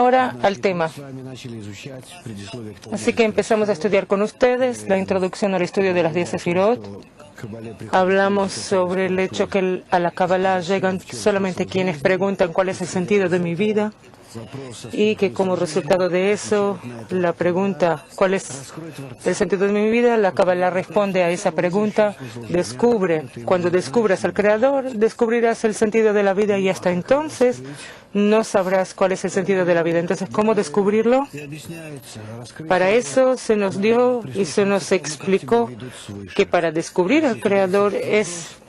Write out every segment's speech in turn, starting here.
Ahora al tema. Así que empezamos a estudiar con ustedes la introducción al estudio de las 10 Sefirot. Hablamos sobre el hecho que a la Kabbalah llegan solamente quienes preguntan cuál es el sentido de mi vida y que como resultado de eso, la pregunta ¿cuál es el sentido de mi vida? La Kabbalah responde a esa pregunta, descubre. Cuando descubras al Creador, descubrirás el sentido de la vida y hasta entonces no sabrás cuál es el sentido de la vida. Entonces, ¿cómo descubrirlo? Para eso se nos dio y se nos explicó que para descubrir al Creador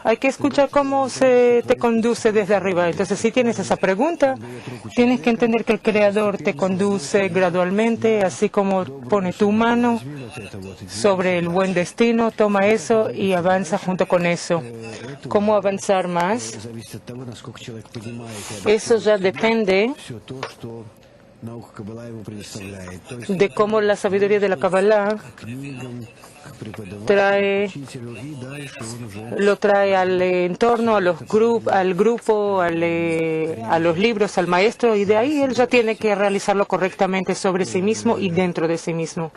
hay que escuchar cómo se te conduce desde arriba. Entonces, si tienes esa pregunta, tienes que entender que el Creador te conduce gradualmente, así como pone tu mano sobre el buen destino, toma eso y avanza junto con eso. ¿Cómo avanzar más? Eso ya depende de cómo la sabiduría de la Kabbalah lo trae al entorno, al grupo, a los libros, al maestro, y de ahí él ya tiene que realizarlo correctamente sobre sí mismo y dentro de sí mismo.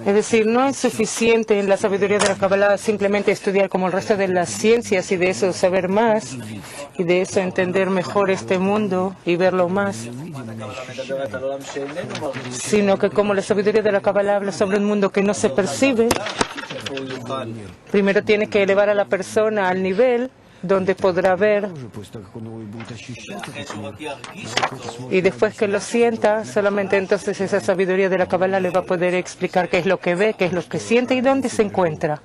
Es decir, no es suficiente en la sabiduría de la Kabbalah simplemente estudiar como el resto de las ciencias y de eso saber más y de eso entender mejor este mundo y verlo más, sino que como la sabiduría de la Kabbalah habla sobre un mundo que no se percibe, primero tiene que elevar a la persona al nivel donde podrá ver, y después que lo sienta, solamente entonces esa sabiduría de la Kabbalah le va a poder explicar qué es lo que ve, qué es lo que siente y dónde se encuentra.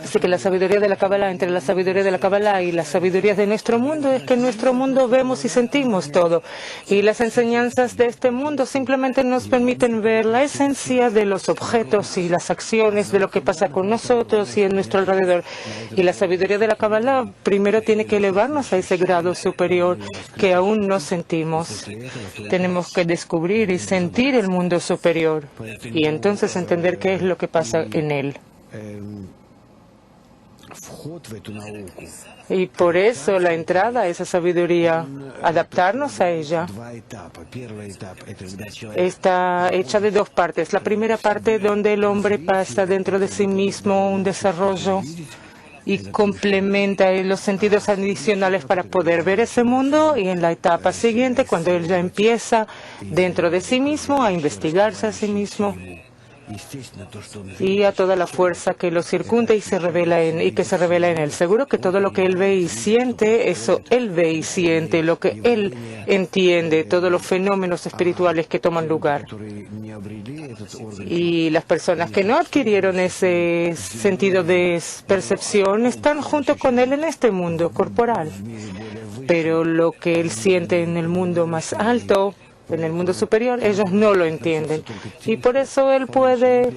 Así que la sabiduría de la Kabbalah, entre la sabiduría de la Kabbalah y las sabidurías de nuestro mundo, es que en nuestro mundo vemos y sentimos todo. Y las enseñanzas de este mundo simplemente nos permiten ver la esencia de los objetos y las acciones de lo que pasa con nosotros y en nuestro alrededor. Y la sabiduría de la Kabbalah primero tiene que elevarnos a ese grado superior que aún no sentimos. Tenemos que descubrir y sentir el mundo superior y entonces entender qué es lo que pasa en él. Y por eso la entrada a esa sabiduría, adaptarnos a ella, está hecha de dos partes. La primera parte donde el hombre pasa dentro de sí mismo un desarrollo y complementa los sentidos adicionales para poder ver ese mundo, y en la etapa siguiente, cuando él ya empieza dentro de sí mismo a investigarse a sí mismo y a toda la fuerza que lo circunda y que se revela en él. Seguro que todo lo que él ve y siente, eso él ve y siente, lo que él entiende, todos los fenómenos espirituales que toman lugar. Y las personas que no adquirieron ese sentido de percepción están junto con él en este mundo corporal. Pero lo que él siente en el mundo más alto, en el mundo superior, ellos no lo entienden. Y por eso él puede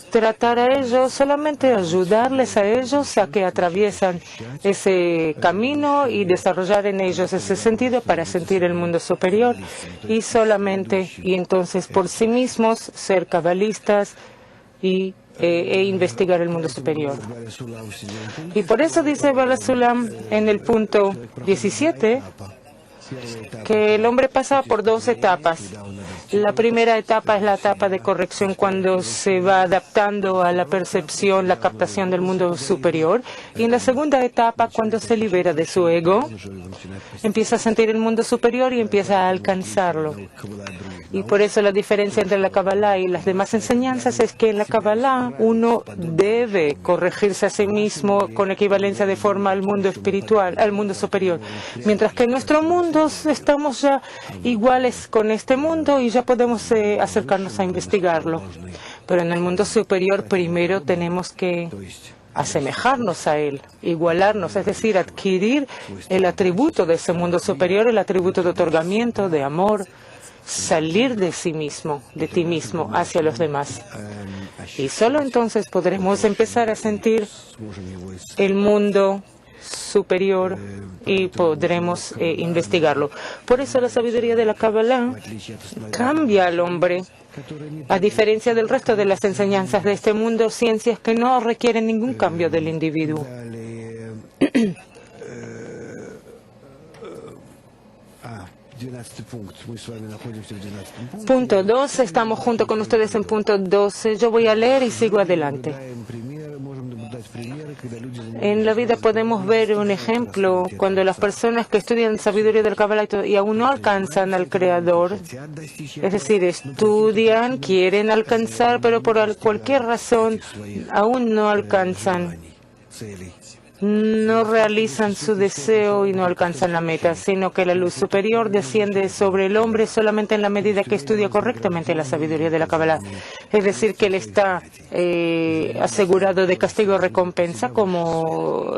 tratar a ellos, solamente ayudarles a ellos a que atraviesan ese camino y desarrollar en ellos ese sentido para sentir el mundo superior y entonces por sí mismos ser cabalistas e investigar el mundo superior. Y por eso dice Bala Sulam en el punto 17, que el hombre pasa por dos etapas. La primera etapa es la etapa de corrección, cuando se va adaptando a la percepción, la captación del mundo superior. Y en la segunda etapa, cuando se libera de su ego, empieza a sentir el mundo superior y empieza a alcanzarlo. Y por eso la diferencia entre la Kabbalah y las demás enseñanzas es que en la Kabbalah uno debe corregirse a sí mismo con equivalencia de forma al mundo espiritual, al mundo superior. Mientras que en nuestro mundo estamos ya iguales con este mundo y ya podemos acercarnos a investigarlo. Pero en el mundo superior primero tenemos que asemejarnos a él, igualarnos, es decir, adquirir el atributo de ese mundo superior, el atributo de otorgamiento, de amor, salir de sí mismo, de ti mismo, hacia los demás. Y solo entonces podremos empezar a sentir el mundo superior y podremos investigarlo. Por eso la sabiduría de la Kabbalah cambia al hombre, a diferencia del resto de las enseñanzas de este mundo, ciencias que no requieren ningún cambio del individuo. Punto 12, estamos junto con ustedes en punto 12. Yo voy a leer y sigo adelante. En la vida podemos ver un ejemplo cuando las personas que estudian sabiduría del Kabbalah y aún no alcanzan al Creador, es decir, estudian, quieren alcanzar, pero por cualquier razón aún no alcanzan. No realizan su deseo y no alcanzan la meta, sino que la luz superior desciende sobre el hombre solamente en la medida que estudia correctamente la sabiduría de la Kabbalah. Es decir, que él está asegurado de castigo y recompensa como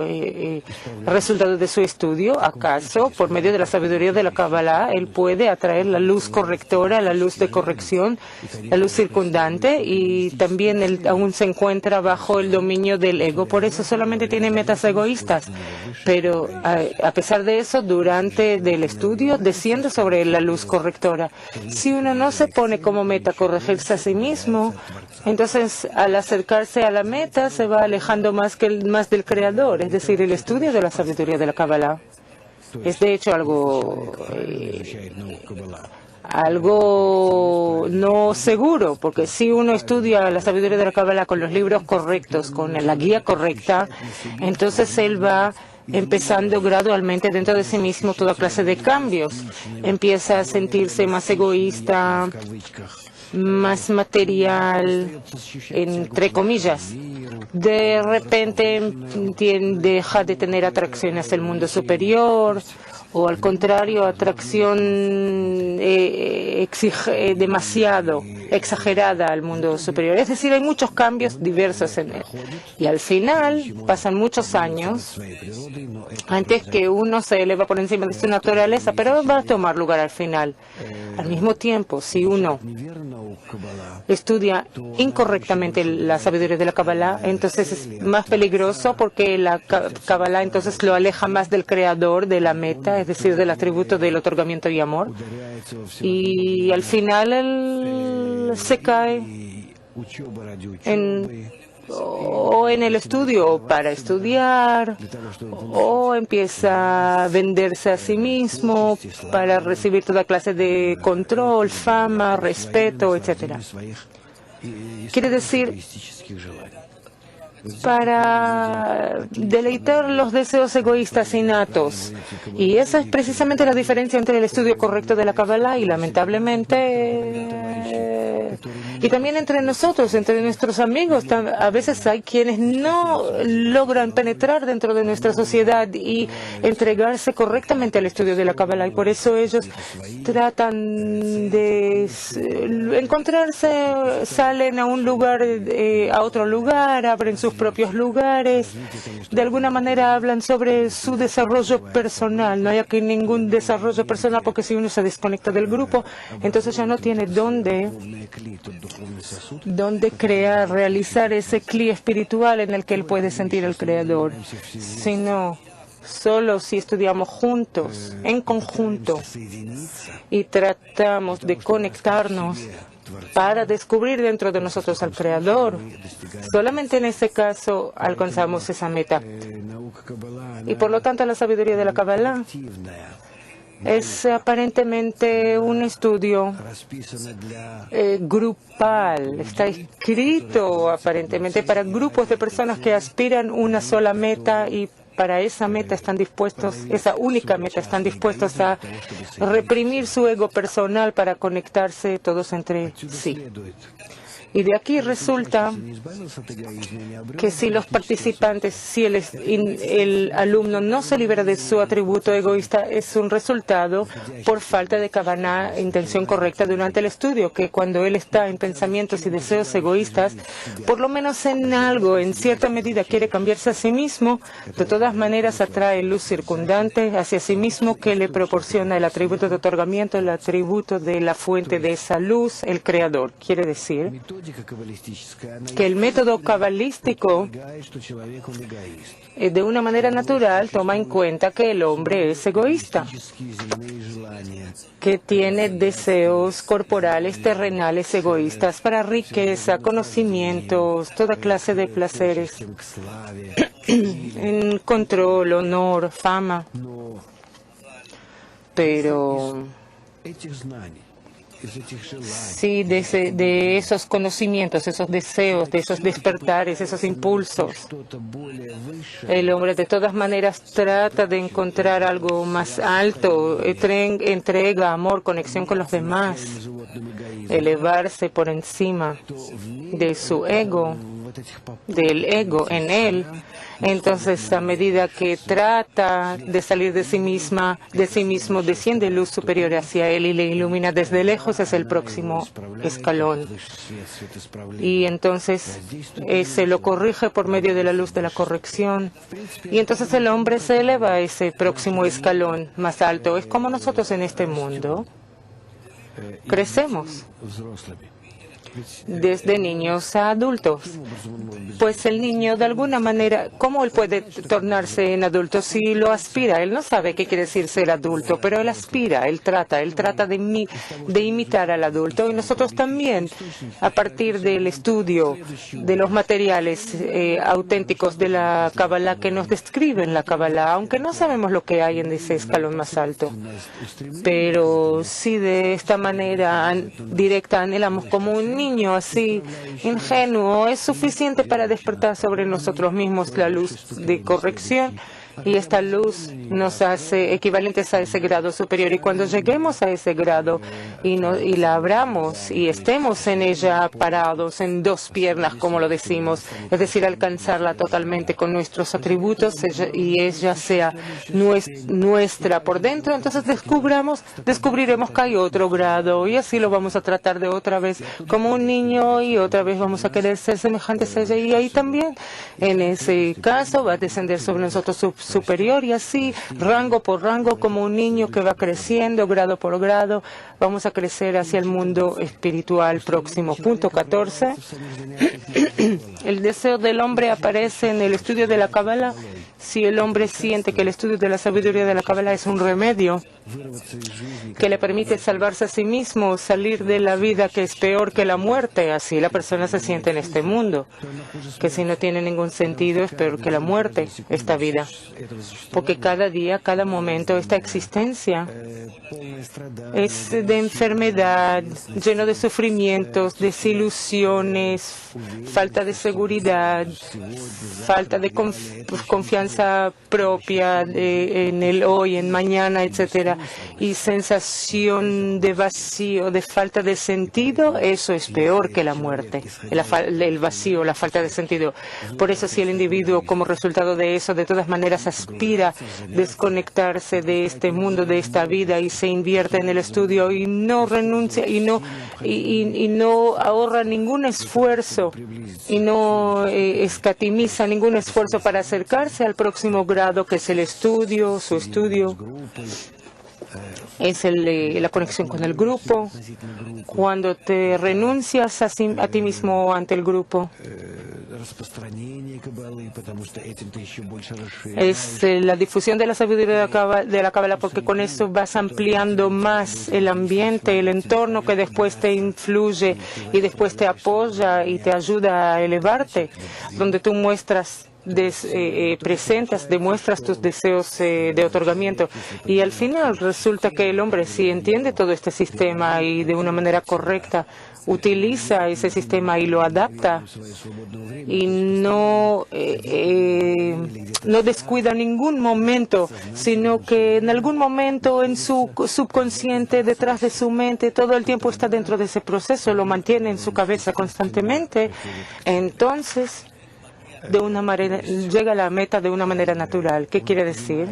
resultado de su estudio. ¿Acaso, por medio de la sabiduría de la Kabbalah, él puede atraer la luz correctora, la luz de corrección, la luz circundante? Y también él aún se encuentra bajo el dominio del ego. Por eso solamente tiene metas egoístas, pero a pesar de eso, durante el estudio desciende sobre la luz correctora. Si uno no se pone como meta corregirse a sí mismo, entonces al acercarse a la meta se va alejando más del Creador, es decir, el estudio de la sabiduría de la Kabbalah. Es de hecho algo no seguro, porque si uno estudia la sabiduría de la Kabbalah con los libros correctos, con la guía correcta, entonces él va empezando gradualmente dentro de sí mismo toda clase de cambios. Empieza a sentirse más egoísta, más material, entre comillas. De repente deja de tener atracción hacia el mundo superior, o al contrario, atracción demasiado exagerada al mundo superior. Es decir, hay muchos cambios diversos en él. Y al final pasan muchos años antes que uno se eleva por encima de su naturaleza, pero va a tomar lugar al final. Al mismo tiempo, si uno estudia incorrectamente la sabiduría de la Kabbalah, entonces es más peligroso porque la Kabbalah entonces lo aleja más del Creador, de la meta, es decir, del atributo del otorgamiento y amor. Y al final él se cae o en el estudio para estudiar, o empieza a venderse a sí mismo para recibir toda clase de control, fama, respeto, etc. Quiere decir, para deleitar los deseos egoístas innatos. Y esa es precisamente la diferencia entre el estudio correcto de la Kabbalah y, lamentablemente, y también entre nosotros, entre nuestros amigos. A veces hay quienes no logran penetrar dentro de nuestra sociedad y entregarse correctamente al estudio de la Kabbalah, y por eso ellos tratan de encontrarse, salen a un lugar, a otro lugar, abren sus propios lugares, de alguna manera hablan sobre su desarrollo personal. No hay aquí ningún desarrollo personal, porque si uno se desconecta del grupo, entonces ya no tiene dónde crear, realizar ese cli espiritual en el que él puede sentir el Creador, sino solo si estudiamos juntos, en conjunto, y tratamos de conectarnos para descubrir dentro de nosotros al Creador. Solamente en ese caso alcanzamos esa meta. Y por lo tanto la sabiduría de la Kabbalah es aparentemente un estudio grupal. Está escrito aparentemente para grupos de personas que aspiran una sola meta, y para esa meta están dispuestos, esa única meta, están dispuestos a reprimir su ego personal para conectarse todos entre sí. Y de aquí resulta que si los participantes, si el alumno no se libera de su atributo egoísta, es un resultado por falta de kavanah, intención correcta durante el estudio, que cuando él está en pensamientos y deseos egoístas, por lo menos en algo, en cierta medida, quiere cambiarse a sí mismo, de todas maneras atrae luz circundante hacia sí mismo que le proporciona el atributo de otorgamiento, el atributo de la fuente de esa luz, el Creador. Quiere decir que el método cabalístico de una manera natural toma en cuenta que el hombre es egoísta, que tiene deseos corporales, terrenales, egoístas para riqueza, conocimientos, toda clase de placeres, en control, honor, fama. Pero sí, de esos conocimientos, esos deseos, de esos despertares, esos impulsos, el hombre de todas maneras trata de encontrar algo más alto, entrega, amor, conexión con los demás, elevarse por encima de su ego, del ego en él. Entonces, a medida que trata de salir de sí mismo, desciende luz superior hacia él y le ilumina desde lejos. Es el próximo escalón. Y entonces se lo corrige por medio de la luz de la corrección. Y entonces el hombre se eleva a ese próximo escalón más alto. Es como nosotros en este mundo crecemos desde niños a adultos. Pues el niño, de alguna manera, ¿cómo él puede tornarse en adulto si lo aspira? Él no sabe qué quiere decir ser adulto, pero él aspira, él trata de imitar al adulto. Y nosotros también, a partir del estudio de los materiales auténticos de la Kabbalah que nos describen la Kabbalah, aunque no sabemos lo que hay en ese escalón más alto, pero sí de esta manera directa anhelamos como un niño así ingenuo, es suficiente para despertar sobre nosotros mismos la luz de corrección, y esta luz nos hace equivalentes a ese grado superior. Y cuando lleguemos a ese grado y la abramos y estemos en ella parados en dos piernas, como lo decimos, es decir, alcanzarla totalmente con nuestros atributos y ella sea nuestra por dentro, entonces descubriremos que hay otro grado, y así lo vamos a tratar de otra vez como un niño, y otra vez vamos a querer ser semejantes a ella, y ahí también en ese caso va a descender sobre nosotros superior, y así rango por rango, como un niño que va creciendo grado por grado, vamos a crecer hacia el mundo espiritual próximo. Punto 14. El deseo del hombre aparece en el estudio de la Kabbalah. Si el hombre siente que el estudio de la sabiduría de la Kabbalah es un remedio que le permite salvarse a sí mismo, salir de la vida que es peor que la muerte, así la persona se siente en este mundo, que si no tiene ningún sentido es peor que la muerte, esta vida, porque cada día, cada momento, esta existencia es de enfermedad, lleno de sufrimientos, desilusiones, falta de seguridad, falta de confianza propia en el hoy, en mañana, etcétera, y sensación de vacío, de falta de sentido. Eso es peor que la muerte, el vacío, la falta de sentido. Por eso, si el individuo, como resultado de eso, de todas maneras aspira a desconectarse de este mundo, de esta vida, y se invierte en el estudio y no renuncia y no ahorra ningún esfuerzo y no escatimiza ningún esfuerzo para acercarse al próximo grado, que es el estudio, su estudio, es la conexión con el grupo. Cuando te renuncias a ti mismo ante el grupo, es la difusión de la sabiduría de la Kabbalah, porque con eso vas ampliando más el ambiente, el entorno que después te influye y después te apoya y te ayuda a elevarte, donde tú demuestras tus deseos de otorgamiento, y al final resulta que el hombre, si entiende todo este sistema y de una manera correcta utiliza ese sistema y lo adapta y no descuida ningún momento, sino que en algún momento en su subconsciente, detrás de su mente, todo el tiempo está dentro de ese proceso, lo mantiene en su cabeza constantemente, entonces de una manera llega a la meta de una manera natural. ¿Qué quiere decir?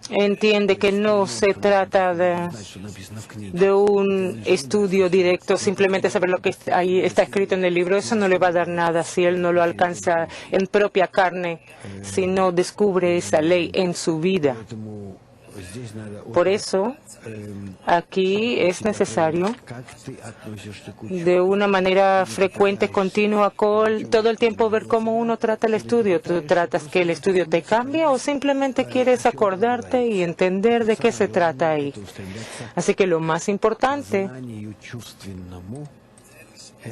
Entiende que no se trata de un estudio directo, simplemente saber lo que ahí está escrito en el libro. Eso no le va a dar nada si él no lo alcanza en propia carne, si no descubre esa ley en su vida. Por eso, aquí es necesario, de una manera frecuente, continua, todo el tiempo ver cómo uno trata el estudio. ¿Tú tratas que el estudio te cambie o simplemente quieres acordarte y entender de qué se trata ahí? Así que lo más importante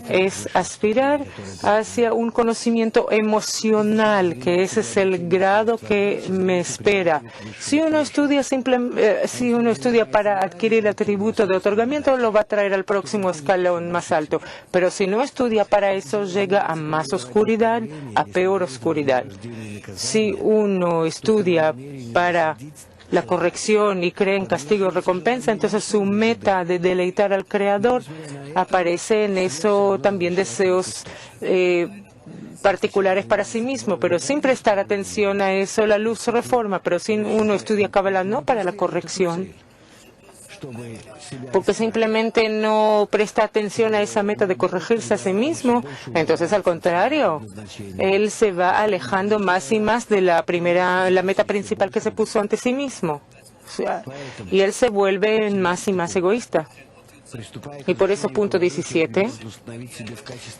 es aspirar hacia un conocimiento emocional, que ese es el grado que me espera. Si uno estudia para adquirir el atributo de otorgamiento, lo va a traer al próximo escalón más alto. Pero si no estudia para eso, llega a más oscuridad, a peor oscuridad. Si uno estudia para la corrección y cree en castigo y recompensa, entonces su meta de deleitar al Creador aparece en eso también deseos particulares para sí mismo, pero sin prestar atención a eso la luz reforma, pero si uno estudia Kabbalah no para la corrección, porque simplemente no presta atención a esa meta de corregirse a sí mismo, entonces al contrario, él se va alejando más y más de la meta principal que se puso ante sí mismo. O sea, y él se vuelve más y más egoísta. Y por eso, punto 17,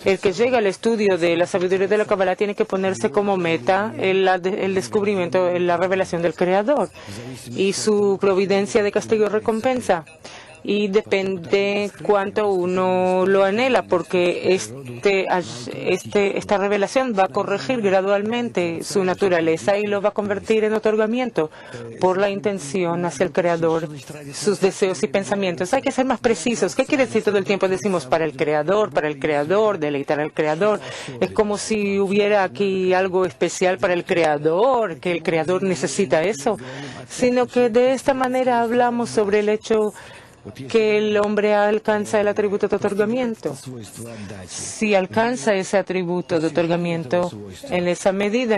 el que llega al estudio de la sabiduría de la Kabbalah tiene que ponerse como meta el descubrimiento, la revelación del Creador y su providencia de castigo y recompensa. Y depende cuánto uno lo anhela, porque esta revelación va a corregir gradualmente su naturaleza y lo va a convertir en otorgamiento por la intención hacia el Creador, sus deseos y pensamientos. Hay que ser más precisos. ¿Qué quiere decir todo el tiempo? Decimos para el Creador, deleitar al Creador. Es como si hubiera aquí algo especial para el Creador, que el Creador necesita eso, sino que de esta manera hablamos sobre el hecho que el hombre alcanza el atributo de otorgamiento. Si alcanza ese atributo de otorgamiento, en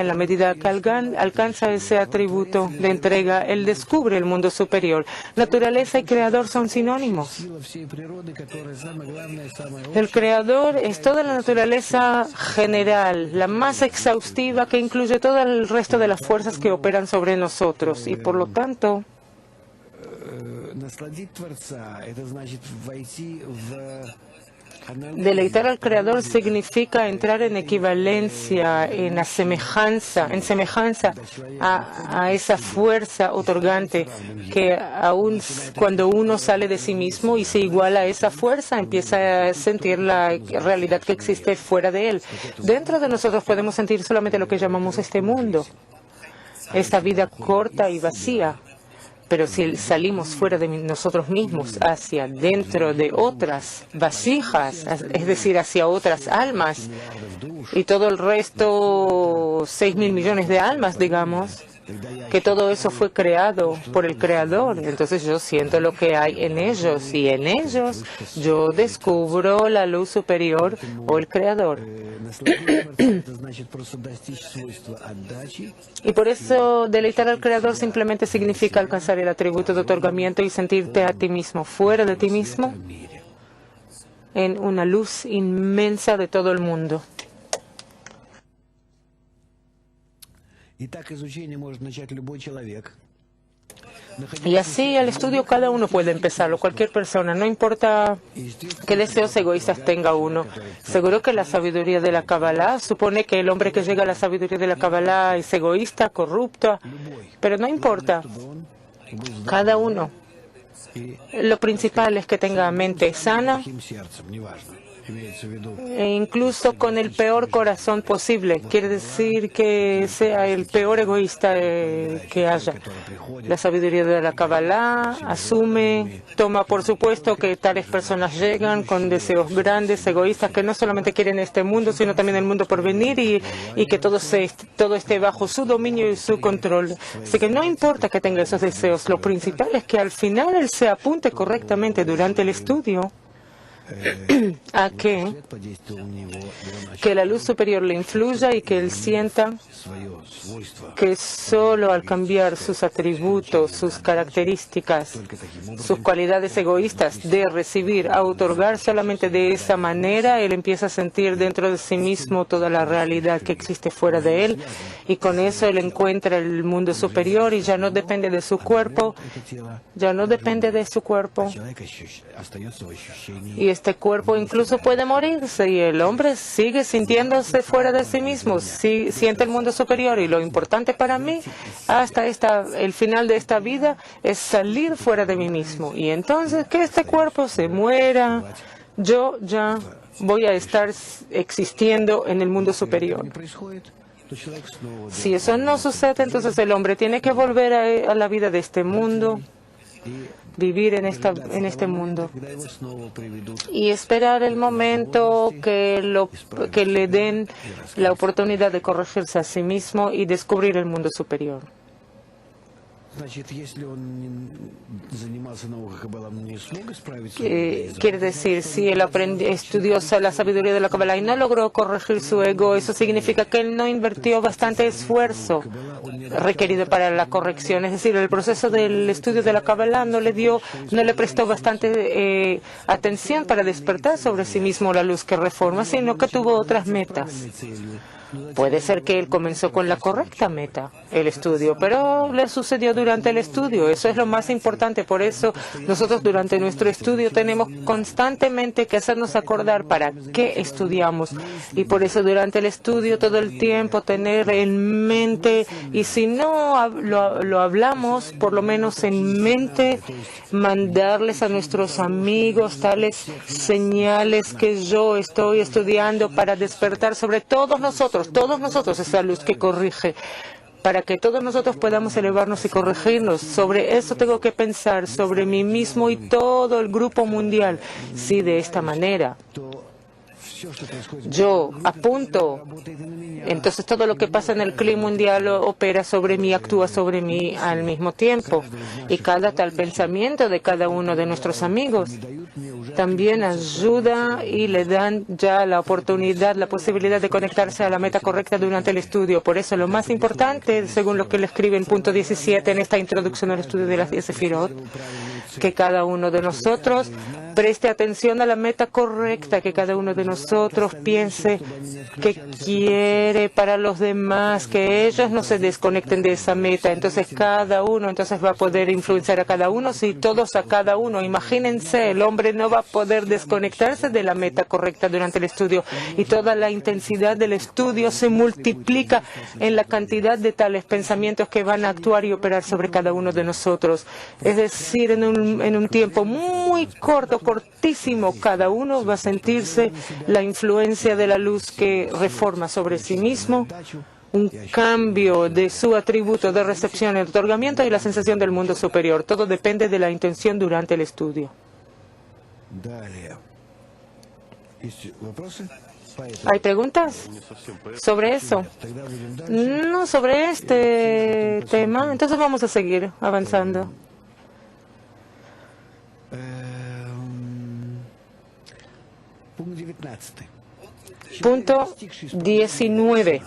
la medida que alcanza ese atributo de entrega, él descubre el mundo superior. Naturaleza y creador son sinónimos. El creador es toda la naturaleza general, la más exhaustiva, que incluye todo el resto de las fuerzas que operan sobre nosotros. Y por lo tanto, deleitar al Creador significa entrar en equivalencia, en semejanza a esa fuerza otorgante, que aun cuando uno sale de sí mismo y se iguala a esa fuerza, empieza a sentir la realidad que existe fuera de él. Dentro de nosotros podemos sentir solamente lo que llamamos este mundo, esta vida corta y vacía. Pero si salimos fuera de nosotros mismos, hacia dentro de otras vasijas, es decir, hacia otras almas, y todo el resto, 6.000 millones de almas, digamos, que todo eso fue creado por el Creador, entonces yo siento lo que hay en ellos, y en ellos yo descubro la luz superior o el Creador. Y por eso deleitar al Creador simplemente significa alcanzar el atributo de otorgamiento y sentirte a ti mismo, fuera de ti mismo, en una luz inmensa de todo el mundo. Y así el estudio cada uno puede empezarlo, cualquier persona, no importa qué deseos egoístas tenga uno. Seguro que la sabiduría de la Kabbalah supone que el hombre que llega a la sabiduría de la Kabbalah es egoísta, corrupto, pero no importa, cada uno. Lo principal es que tenga mente sana, e incluso con el peor corazón posible. Quiere decir que sea el peor egoísta que haya. La sabiduría de la Kabbalah toma por supuesto que tales personas llegan con deseos grandes, egoístas, que no solamente quieren este mundo, sino también el mundo por venir, y que todo esté bajo su dominio y su control. Así que no importa que tenga esos deseos, lo principal es que al final él se apunte correctamente durante el estudio a que la luz superior le influya y que él sienta que solo al cambiar sus atributos, sus características, sus cualidades egoístas de recibir a otorgar, solamente de esa manera él empieza a sentir dentro de sí mismo toda la realidad que existe fuera de él, y con eso él encuentra el mundo superior y ya no depende de su cuerpo, y este cuerpo incluso puede morirse y el hombre sigue sintiéndose fuera de sí mismo, siente el mundo superior, y lo importante para mí hasta el final de esta vida es salir fuera de mí mismo, y entonces que este cuerpo se muera, yo ya voy a estar existiendo en el mundo superior. Si eso no sucede, entonces el hombre tiene que volver a la vida de este mundo, vivir en este mundo y esperar el momento que le den la oportunidad de corregirse a sí mismo y descubrir el mundo superior. Quiere decir, si él estudió la sabiduría de la Kabbalah y no logró corregir su ego, eso significa que él no invirtió bastante esfuerzo requerido para la corrección. Es decir, el proceso del estudio de la Kabbalah no le prestó bastante atención para despertar sobre sí mismo la luz que reforma, sino que tuvo otras metas. Puede ser que él comenzó con la correcta meta, el estudio, pero le sucedió durante el estudio. Eso es lo más importante. Por eso nosotros durante nuestro estudio tenemos constantemente que hacernos acordar para qué estudiamos. Y por eso durante el estudio todo el tiempo tener en mente, y si no lo hablamos, por lo menos en mente, mandarles a nuestros amigos tales señales que yo estoy estudiando para despertar sobre todos nosotros esa luz que corrige, para que todos nosotros podamos elevarnos y corregirnos. Sobre eso tengo que pensar, sobre mí mismo y todo el grupo mundial. Si de esta manera yo apunto, entonces todo lo que pasa en el clima mundial opera sobre mí, actúa sobre mí al mismo tiempo. Y cada tal pensamiento de cada uno de nuestros amigos también ayuda y le dan ya la oportunidad, la posibilidad de conectarse a la meta correcta durante el estudio. Por eso lo más importante, según lo que le escribe en punto 17 en esta introducción al estudio de las 10 Sefirot, que cada uno de nosotros preste atención a la meta correcta, que cada uno de nosotros piense que quiere para los demás, que ellos no se desconecten de esa meta. Entonces cada uno va a poder influenciar a cada uno, si todos a cada uno. Imagínense, el hombre no va a poder desconectarse de la meta correcta durante el estudio, y toda la intensidad del estudio se multiplica en la cantidad de tales pensamientos que van a actuar y operar sobre cada uno de nosotros. Es decir, en un tiempo muy cortísimo, cada uno va a sentirse la influencia de la luz que reforma sobre sí mismo, un cambio de su atributo de recepción y otorgamiento y la sensación del mundo superior. Todo depende de la intención durante el estudio. ¿Hay preguntas sobre eso? No, sobre este tema. Entonces vamos a seguir avanzando. Punto 19.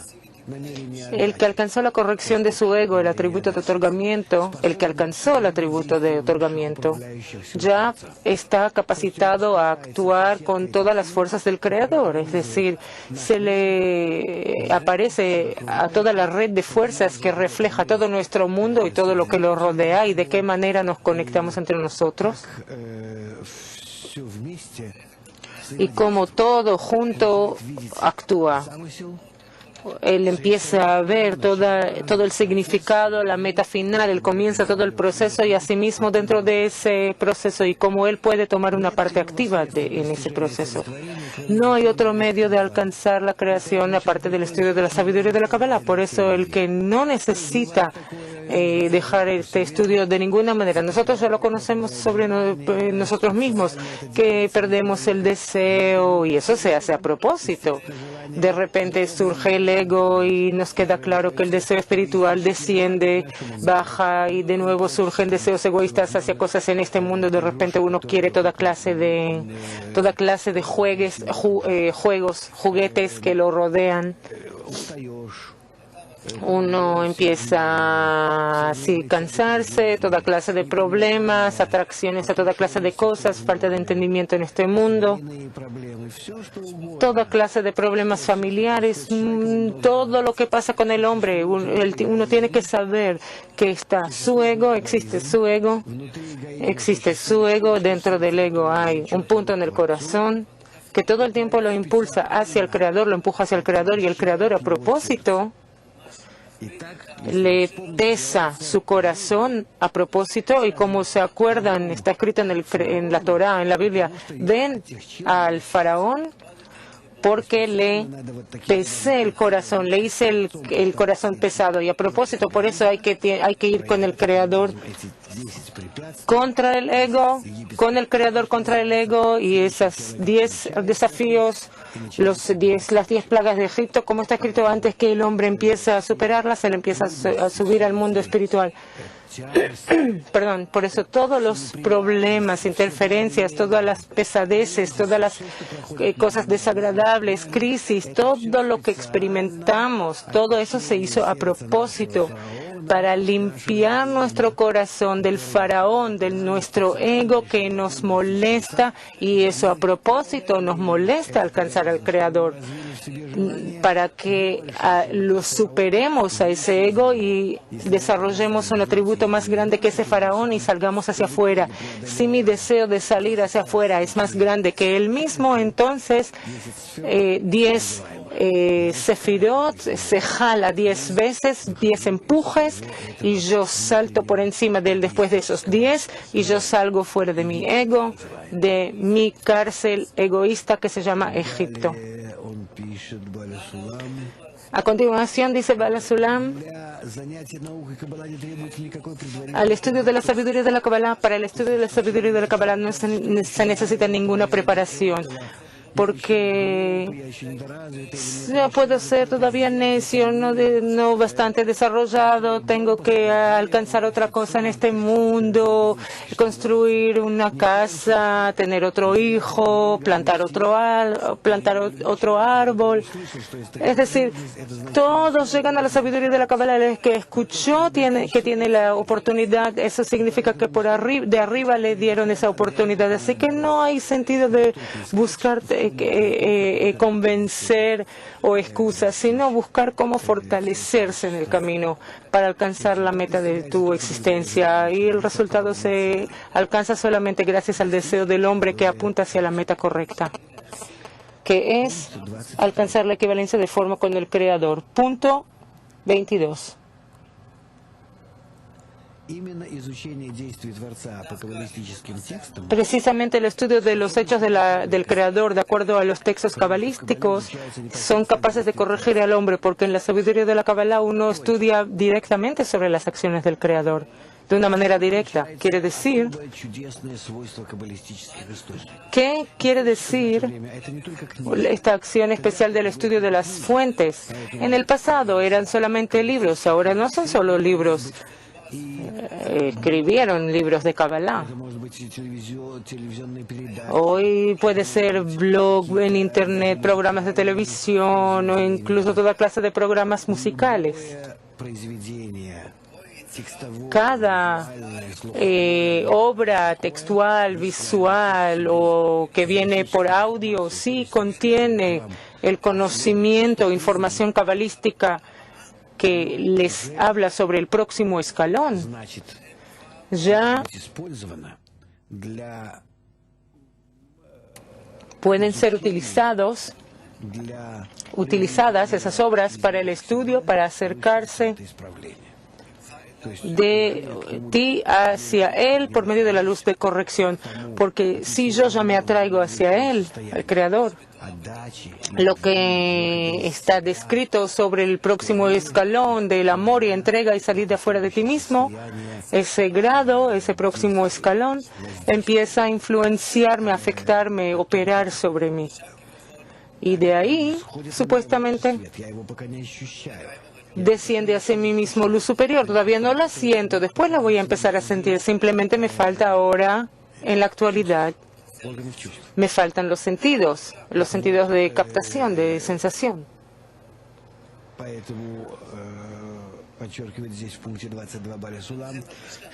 El que alcanzó la corrección de su ego, el atributo de otorgamiento, ya está capacitado a actuar con todas las fuerzas del Creador. Es decir, se le aparece a toda la red de fuerzas que refleja todo nuestro mundo y todo lo que lo rodea, y de qué manera nos conectamos entre nosotros. Y cómo todo junto actúa. Él empieza a ver todo el significado, la meta final, él comienza todo el proceso, y asimismo dentro de ese proceso, y cómo él puede tomar una parte activa en ese proceso. No hay otro medio de alcanzar la creación aparte del estudio de la sabiduría de la Kabbalah. Por eso el que no necesita dejar este estudio de ninguna manera. Nosotros ya lo conocemos sobre nosotros mismos, que perdemos el deseo, y eso se hace a propósito. De repente surge el ego y nos queda claro que el deseo espiritual desciende, baja, y de nuevo surgen deseos egoístas hacia cosas en este mundo. De repente uno quiere toda clase de juguetes que lo rodean. Uno empieza así a cansarse, toda clase de problemas, atracciones a toda clase de cosas, falta de entendimiento en este mundo, toda clase de problemas familiares, todo lo que pasa con el hombre. Uno tiene que saber que está su ego, existe su ego, dentro del ego hay un punto en el corazón que todo el tiempo lo impulsa hacia el Creador, lo empuja hacia el Creador, y el Creador a propósito le pesa su corazón a propósito, y como se acuerdan, está escrito en la Torá, en la Biblia, ven al faraón porque le pesé el corazón, le hice el corazón pesado. Y a propósito, por eso hay que ir con el Creador contra el ego, con el Creador contra el ego, y esos 10 desafíos, las 10 plagas de Egipto, como está escrito, antes que el hombre empiece a superarlas, él empieza a subir al mundo espiritual. Perdón, por eso todos los problemas, interferencias, todas las pesadeces, todas las cosas desagradables, crisis, todo lo que experimentamos, todo eso se hizo a propósito para limpiar nuestro corazón del faraón, de nuestro ego que nos molesta, y eso a propósito nos molesta alcanzar al Creador, para que lo superemos a ese ego y desarrollemos un atributo más grande que ese faraón y salgamos hacia afuera. Si mi deseo de salir hacia afuera es más grande que él mismo, entonces 10 Sefirot se jala 10 veces, 10 empujes, y yo salto por encima de él después de esos 10, y yo salgo fuera de mi ego, de mi cárcel egoísta que se llama Egipto. A continuación, dice Bala Sulam, al estudio de la sabiduría de la Kabbalah, para el estudio de la sabiduría de la Kabbalah no se necesita ninguna preparación, porque no puedo ser todavía necio, no bastante desarrollado, tengo que alcanzar otra cosa en este mundo, construir una casa, tener otro hijo, plantar otro árbol. Es decir, todos llegan a la sabiduría de la Kabbalah. El que escuchó que tiene la oportunidad, eso significa que de arriba le dieron esa oportunidad. Así que no hay sentido de buscar convencer o excusas, sino buscar cómo fortalecerse en el camino para alcanzar la meta de tu existencia. Y el resultado se alcanza solamente gracias al deseo del hombre que apunta hacia la meta correcta, que es alcanzar la equivalencia de forma con el Creador. Punto 22. Precisamente el estudio de los hechos del Creador, de acuerdo a los textos cabalísticos, son capaces de corregir al hombre, porque en la sabiduría de la Kabbalah uno estudia directamente sobre las acciones del Creador, de una manera directa. Quiere decir, ¿qué quiere decir esta acción especial del estudio de las fuentes? En el pasado eran solamente libros, ahora no son solo libros. Escribieron libros de Kabbalah. Hoy puede ser blog en Internet, programas de televisión o incluso toda clase de programas musicales. Cada obra textual, visual o que viene por audio sí contiene el conocimiento, información cabalística que les habla sobre el próximo escalón. Ya pueden ser utilizadas esas obras para el estudio, para acercarse de ti hacia Él por medio de la luz de corrección. Porque si yo ya me atraigo hacia Él, al Creador, lo que está descrito sobre el próximo escalón del amor y entrega y salir de afuera de ti mismo, ese grado, ese próximo escalón, empieza a influenciarme, a afectarme, a operar sobre mí. Y de ahí, supuestamente, desciende hacia mí mismo luz superior. Todavía no la siento, después la voy a empezar a sentir. Simplemente me falta ahora, en la actualidad, me faltan los sentidos de captación, de sensación.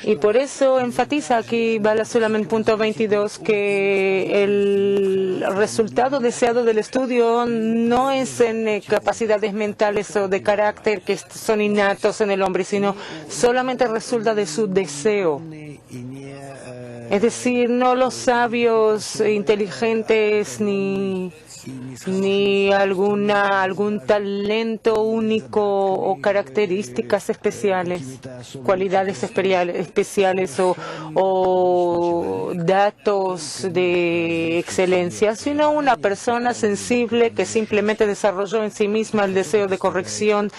Y por eso enfatiza aquí Bala Sulam en punto 22 que el resultado deseado del estudio no es en capacidades mentales o de carácter que son innatos en el hombre, sino solamente resulta de su deseo. Es decir, no los sabios inteligentes ni algún talento único o características especiales, cualidades especiales o datos de excelencia, sino una persona sensible que simplemente desarrolló en sí misma el deseo de corrección,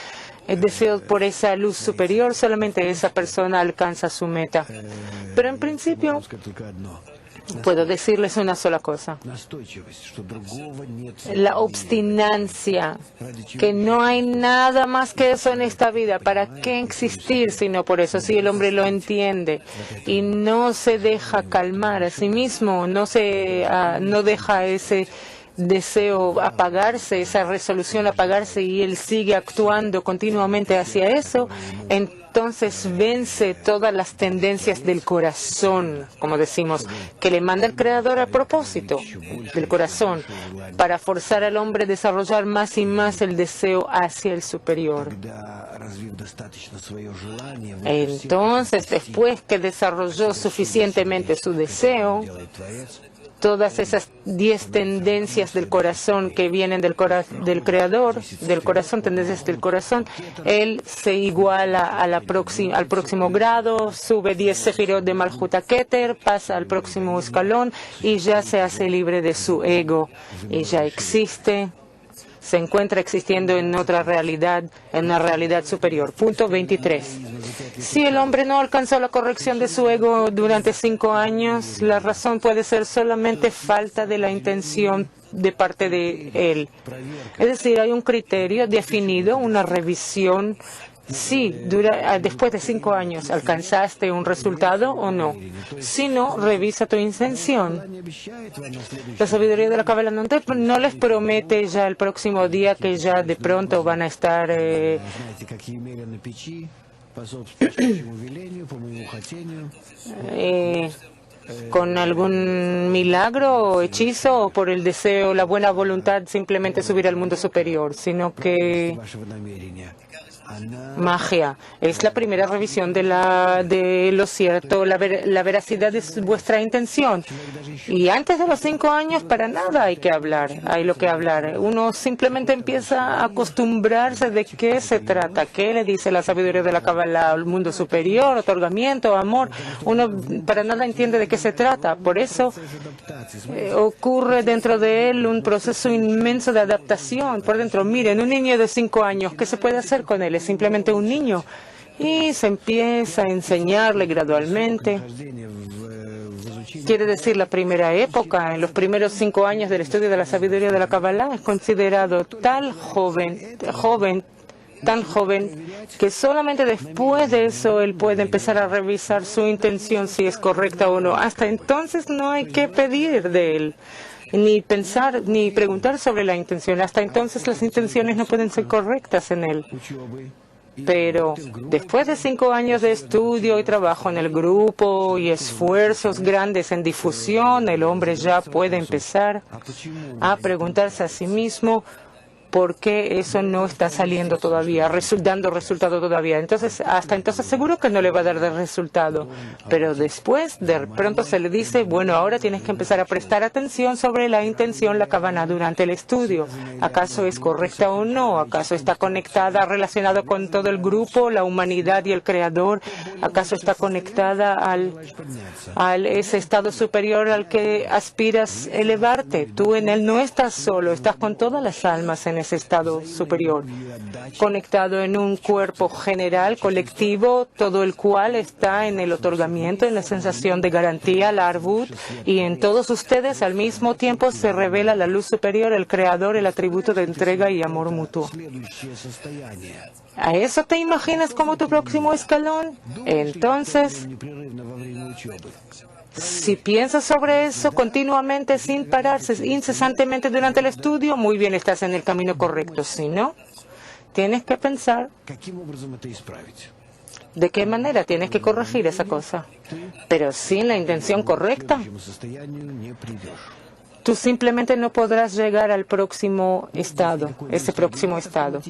el deseo por esa luz superior. Solamente esa persona alcanza su meta. Pero en principio, puedo decirles una sola cosa: la obstinacia, que no hay nada más que eso en esta vida. ¿Para qué existir sino por eso? Si el hombre lo entiende y no se deja calmar a sí mismo, no deja ese deseo apagarse, esa resolución apagarse, y él sigue actuando continuamente hacia eso, entonces vence todas las tendencias del corazón, como decimos, que le manda el Creador a propósito del corazón, para forzar al hombre a desarrollar más y más el deseo hacia el superior. Entonces, después que desarrolló suficientemente su deseo, todas esas 10 tendencias del corazón que vienen del Creador, del corazón, tendencias del corazón, él se iguala al próximo grado, sube 10 sefirot de Malhut Keter, pasa al próximo escalón y ya se hace libre de su ego y ya se encuentra existiendo en otra realidad, en una realidad superior. Punto 23. Si el hombre no alcanzó la corrección de su ego durante 5 años, la razón puede ser solamente falta de la intención de parte de él. Es decir, hay un criterio definido, una revisión. Si después de 5 años alcanzaste un resultado o no. Si no, revisa tu intención. La sabiduría de la Kabbalah no les promete ya el próximo día que ya de pronto van a estar con algún milagro o hechizo, o por el deseo, la buena voluntad, simplemente subir al mundo superior, sino que magia. Es la primera revisión de lo cierto, la veracidad de vuestra intención. Y antes de los 5 años, para nada hay lo que hablar. Uno simplemente empieza a acostumbrarse de qué se trata, qué le dice la sabiduría de la Kabbalah, el mundo superior, otorgamiento, amor. Uno para nada entiende de qué se trata. Por eso ocurre dentro de él un proceso inmenso de adaptación por dentro. Miren, un niño de 5 años, ¿qué se puede hacer con él? Es simplemente un niño y se empieza a enseñarle gradualmente. Quiere decir, la primera época, en los primeros 5 años del estudio de la sabiduría de la Kabbalah, es considerado tan joven, que solamente después de eso él puede empezar a revisar su intención, si es correcta o no. Hasta entonces no hay que pedir de él, ni pensar, ni preguntar sobre la intención. Hasta entonces las intenciones no pueden ser correctas en él. Pero después de 5 años de estudio y trabajo en el grupo y esfuerzos grandes en difusión, el hombre ya puede empezar a preguntarse a sí mismo por qué eso no está saliendo todavía, dando resultado todavía. Entonces, hasta entonces seguro que no le va a dar de resultado. Pero después, de pronto se le dice, bueno, ahora tienes que empezar a prestar atención sobre la intención, la Kavanah, durante el estudio. ¿Acaso es correcta o no? ¿Acaso está conectada, relacionada con todo el grupo, la humanidad y el Creador? ¿Acaso está conectada al ese estado superior al que aspiras elevarte? Tú en él no estás solo, estás con todas las almas en ese estado superior, conectado en un cuerpo general, colectivo, todo el cual está en el otorgamiento, en la sensación de garantía, la arbut, y en todos ustedes al mismo tiempo se revela la luz superior, el Creador, el atributo de entrega y amor mutuo. ¿A eso te imaginas como tu próximo escalón? Entonces, si piensas sobre eso continuamente, sin pararse, incesantemente durante el estudio, muy bien, estás en el camino correcto. Si no, tienes que pensar de qué manera tienes que corregir esa cosa. Pero sin la intención correcta, tú simplemente no podrás llegar al próximo estado, ese próximo estado.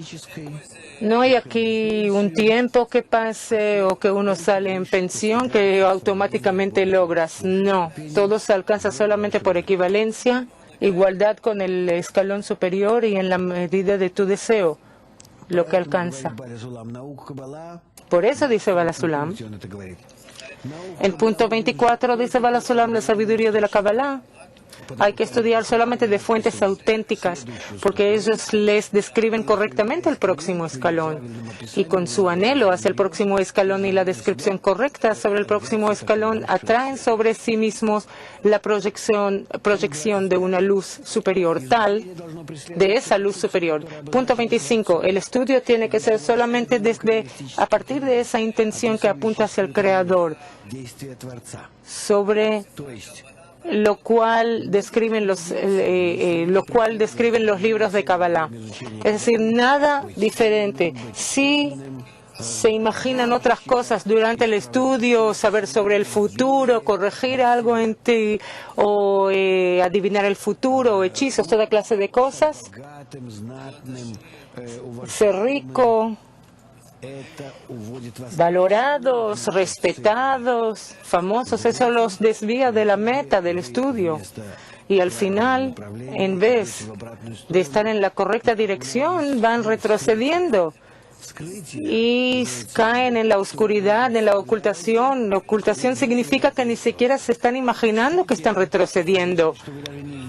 No hay aquí un tiempo que pase o que uno sale en pensión que automáticamente logras. No, todo se alcanza solamente por equivalencia, igualdad con el escalón superior y en la medida de tu deseo, lo que alcanza. Por eso dice Baal HaSulam. El punto 24 dice Baal HaSulam, la sabiduría de la Kabbalah. Hay que estudiar solamente de fuentes auténticas, porque ellos les describen correctamente el próximo escalón. Y con su anhelo hacia el próximo escalón y la descripción correcta sobre el próximo escalón, atraen sobre sí mismos la proyección de una luz superior, tal de esa luz superior. Punto 25. El estudio tiene que ser solamente a partir de esa intención que apunta hacia el Creador, sobre lo cual describen los libros de Kabbalah. Es decir, nada diferente. Si se imaginan otras cosas durante el estudio, saber sobre el futuro, corregir algo en ti, o adivinar el futuro, o hechizos, toda clase de cosas, ser rico, valorados, respetados, famosos, eso los desvía de la meta del estudio. Y al final, en vez de estar en la correcta dirección, van retrocediendo y caen en la oscuridad, en la ocultación. La ocultación significa que ni siquiera se están imaginando que están retrocediendo.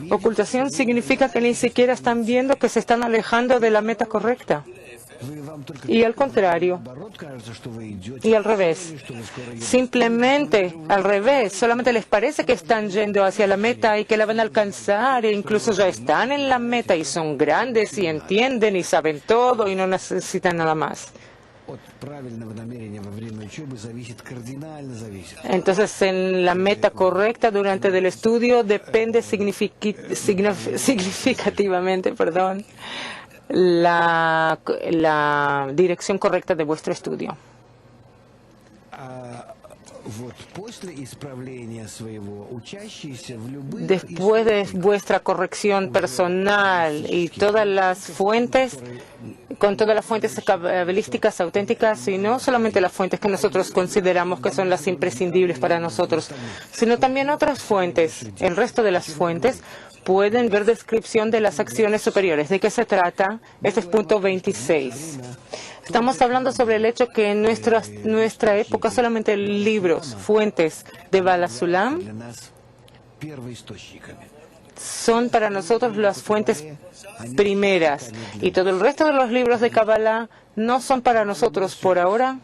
Ocultación significa que ni siquiera están viendo que se están alejando de la meta correcta. Y al contrario, y al revés, simplemente al revés, solamente les parece que están yendo hacia la meta y que la van a alcanzar, e incluso ya están en la meta y son grandes y entienden y saben todo y no necesitan nada más. Entonces, en la meta correcta durante el estudio depende significativamente, la dirección correcta de vuestro estudio. Después de vuestra corrección personal y todas las fuentes, con todas las fuentes cabalísticas auténticas, y no solamente las fuentes que nosotros consideramos que son las imprescindibles para nosotros, sino también otras fuentes, el resto de las fuentes, pueden ver descripción de las acciones superiores. ¿De qué se trata? Este es punto 26. Estamos hablando sobre el hecho que en nuestra época solamente libros, fuentes de Baal HaSulam son para nosotros las fuentes primeras. Y todo el resto de los libros de Kabbalah no son para nosotros por ahora.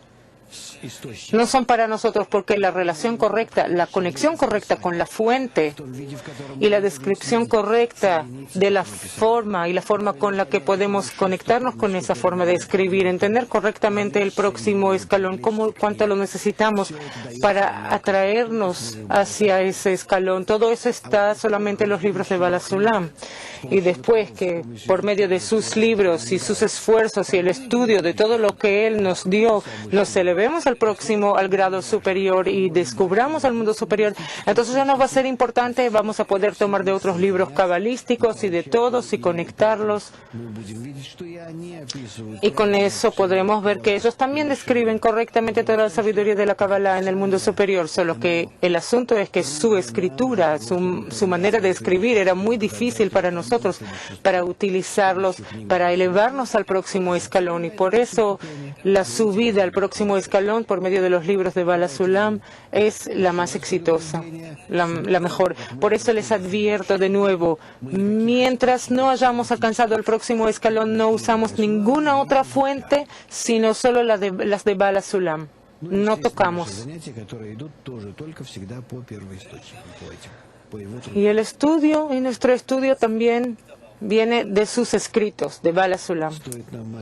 No son para nosotros porque la relación correcta, la conexión correcta con la fuente y la descripción correcta de la forma y la forma con la que podemos conectarnos con esa forma de escribir, entender correctamente el próximo escalón, cuánto lo necesitamos para atraernos hacia ese escalón. Todo eso está solamente en los libros de Baal HaSulam. Y después que por medio de sus libros y sus esfuerzos y el estudio de todo lo que Él nos dio, nos elevemos al grado superior y descubramos al mundo superior, entonces ya nos va a ser importante, vamos a poder tomar de otros libros cabalísticos y de todos y conectarlos. Y con eso podremos ver que ellos también describen correctamente toda la sabiduría de la Kabbalah en el mundo superior, solo que el asunto es que su escritura, su manera de escribir era muy difícil para nosotros, para utilizarlos, para elevarnos al próximo escalón. Y por eso la subida al próximo escalón por medio de los libros de Baal HaSulam es la más exitosa, la mejor. Por eso les advierto de nuevo, mientras no hayamos alcanzado el próximo escalón, no usamos ninguna otra fuente, sino solo las de Baal HaSulam. No tocamos. Y el estudio, y nuestro estudio también viene de sus escritos, de Baal HaSulam.